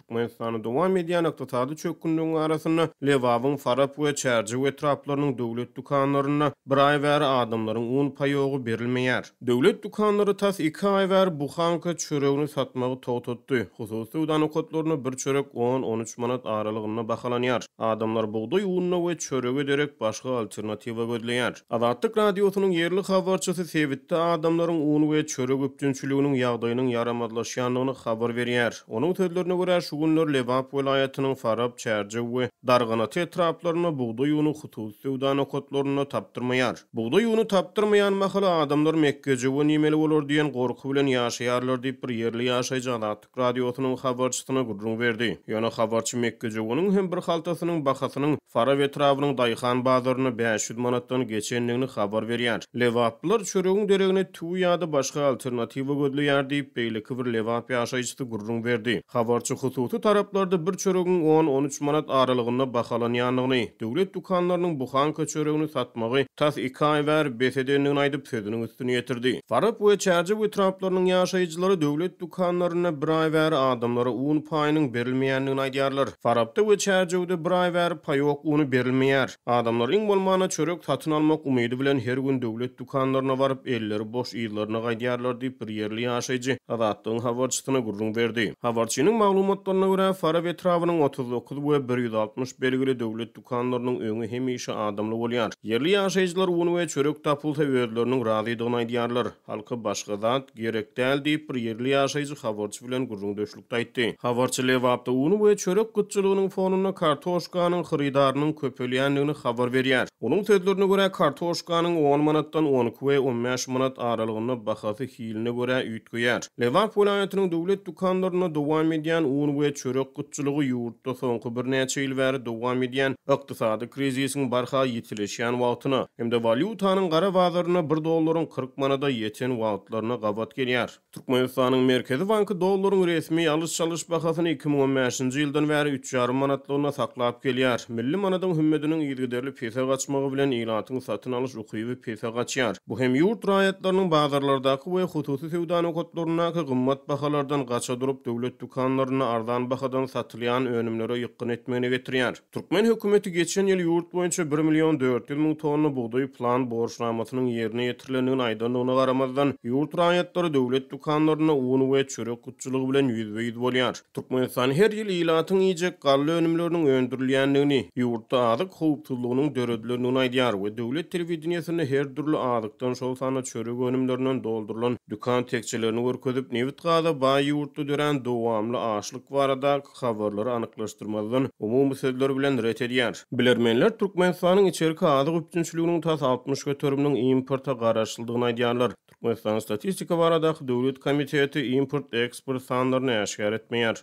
Türkmenistan'da dowam edýän ykdysady çökündüň arasyna Lewapyň Farap we Çärçi etraplarynyň döwlet dukanlaryna bir ay bäri adamlaryň un paýogy berilmeýär. Döwlet dukanlary tas 2 ay bäri bu hanka çöregini satmagy togatdy. Hususy udan okotlaryna bir çörek 10-13 manat aralygyna bahalanýar. Adamlar buğday ununy we çöregi ederek başga alternatiwa gözleýär. Azatlyk radiosynyň yerli habarçysy Sebitde adamlaryň un we çörek öpdünçiliginiň ýagdaýynyň yaramazlaşýanlygyny habar berýär. Onuň sözlerine görä şu günler Lewap welaýatynyň Farap, Çärçi we Darganaty etraplaryna buğday uny hususy udan okotlaryna tapdyrmaýar. Buğday uny tapdyrmaýan mahala adamlar Mekkeje we nimeli bolar diýen gorku bilen ýaşaýarlar diýip bir yerli ýaşaýjy Azatlyk radiosynyň habarçysyna gurrun berdi. Ýöne habarçy Mekkeje weň hem bir haltasynyň bahasynyň Farap etrabynyň Daýhan bazaryna 500 manatdan geçenligini habar berýär. Lewaplar çöregiň deregine tuw ýa-da başga alternatiwa gözleýär diýip beýleki bir Lewap ýaşaýjysy gurrun berdi. Habarçy hususy taraplarda bir çöregiň 10-13 manat aralygyna bahalanýanlygyny, döwlet dukanlarynyň bu hanka çöregini satmagy tas 2 ay bäri besedenligini aýdyp sözüniň üstüne ýetirdi. Farap we Çärçi etraplarynyň ýaşaýjylary döwlet dukanlaryna bir ay bäri adamlara un paýynyň berilmeýänligini aýdýarlar. Farapda we Çärçide bir ay bäri paýok uny berilmeýär. Adamlar iň bolmana çörek satyn almak umydy bilen her gün döwlet dukanlaryna baryp elleri boş ýyllaryna gaýdýarlar diýip bir yerli ýaşaýjy Azatlygyň habarçysyna gurrun berdi. Habarçynyň maglumatlaryna görä Farap etrabynyň 39 we 160 belgili döwlet dukanlarynyň öňü hemişe adamly bolýar. Yerli ýaşaýjylar un we çörek tapylsa özleriniň razydygyny aýdýarlar. Halka başga zat gerek däl diýip bir yerli ýaşaýjy habarçy bilen gurrun döşlükde aýtdy. Habarçy Lewapda un we çörek gytçylygynyň fonuna kartoşkanyň hyrydarynyň köpelýänligini habar berýär. Onuň sözlerine görä kartoşkanyň 10 manatdan 12 we 15 manat aralygyna bahasy hiline görä üýtgeýär. Lewap welaýatynyň döwlet dukanlaryna dowam edýän un we çörek gytçylygy ýurtda soňky bir näçe ýyl bäri dowam edýän ykdysady krizisiň barha ýetileşýän wagtyna hem-de valyutanyň gara bazaryna 1 dollaryň 40 manada ýeten wagtlaryna gabat gelýär. Türkmenistanyň Merkezi Banky dollaryň resmi alış-çalış bahasyny 2015-nji ýyldan bäri 3,5 manatlygyna saklap gelýär. Milli manadyň hümmetiniň ýygyderli pesa gaçmagy bilen ýylatyň satyn alyş ukyby pesa gaçýar. Bu hem ýurt raýatlarynyň bazarlardaky we hususy sewda nokatlaryna gymmat bahalardan gaça durup döwlet dukanlaryna arzan bahadan satylýan önümlere ýykyn etmegine getirýär. Türkmen hökümeti geçen ýyl ýurt boýunça 1 milyon 400 000 tonna buğday plan borçnamasynyň ýerine ýetirileniňi aýdanlygyna garamazdan ýurt raýatlary döwlet dukanlaryna un we çörek gytçylygy bilen ýüzbe-ýüz bolýar. Türkmenistan her ýyl ýylatyň ýejek gally önümleriniň öndürilýänligini, ýurtda azyk howpsuzlygynyň döredilenigini aýdýar we döwlet telewizioniýasyna her türlü azykdan şol sana çörek önümlerinden doldurulan dukan tekçelerini görkezip Nevit gaza baý ýurtda dören dowamly açlyk barada habarlary anyklaşdyrmadan umumy sözler bilen ret edýär. Bilermenler Türkmenistanyň içerki azyk öpdünçiliginiň tas 60 götürüminiň importa garaşyldygyny aýdýarlar. Türkmenistan statistika barada döwlet komiteti import eksport sanlaryny aşkar etmeýär.